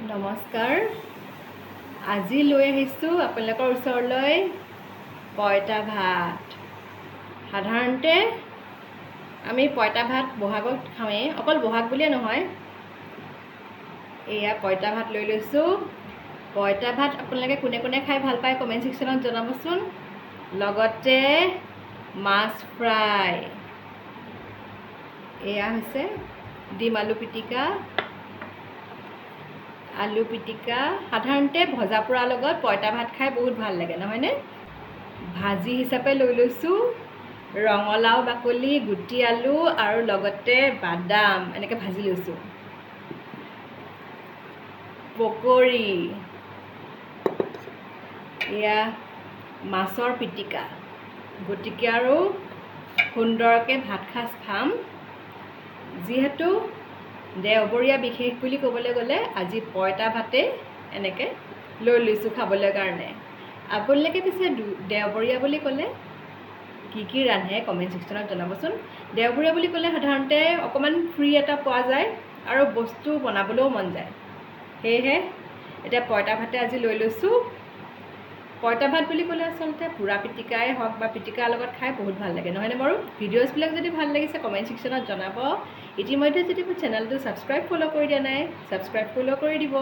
নমস্কাৰ। আজি লৈ আহিছোঁ আপোনালোকৰ ওচৰলৈ পঁইতা ভাত। সাধাৰণতে আমি পঁইতা ভাত বহাগত খাওঁৱেই, অকল বহাগ বুলিয়ে নহয়। এয়া পঁইতা ভাত লৈ লৈছোঁ। পঁইতা ভাত আপোনালোকে কোনে কোনে খাই ভাল পায় কমেণ্ট ছেকশ্যনত জনাবচোন। লগতে মাছ ফ্ৰাই, এয়া হৈছে ডিম আলু পিটিকা, আলু পিটিকা। সাধাৰণতে ভজা পোৰাৰ লগত পঁইতা ভাত খাই বহুত ভাল লাগে, নহয়নে? ভাজি হিচাপে লৈ লৈছোঁ ৰঙালাও বাকলি, গুটি আলু আৰু লগতে বাদাম এনেকৈ ভাজি লৈছোঁ। পকৰি, এয়া মাছৰ পিটিকা। গতিকে আৰু সুন্দৰকৈ ভাত সাজ খাম। যিহেতু দেওবৰীয়া বিশেষ বুলি ক'বলৈ গ'লে আজি পঁইতা ভাতেই এনেকৈ লৈ লৈছোঁ খাবলৈ কাৰণে। আপোনালোকে পিছে দেওবৰীয়া বুলি ক'লে কি ৰান্ধে কমেণ্ট ছেকশ্যনত জনাবচোন। দেওবৰীয়া বুলি ক'লে সাধাৰণতে অকণমান ফ্ৰী এটা পোৱা যায় আৰু বস্তু বনাবলৈও মন যায়। সেয়েহে এতিয়া পঁইতা ভাতে আজি লৈ লৈছোঁ। পঁইতা ভাত বুলি ক'লে আচলতে পোৰা পিটিকাই হওক বা পিটিকাৰ লগত খাই বহুত ভাল লাগে, নহয়নে বাৰু? ভিডিঅ'ছবিলাক যদি ভাল লাগিছে কমেণ্ট ছেকশ্যনত জনাব। ইতিমধ্যে যদি মোৰ চেনেলটো ছাবস্ক্ৰাইব ফ'ল' কৰি দিয়া নাই, ছাবস্ক্ৰাইব ফ'ল' কৰি দিব।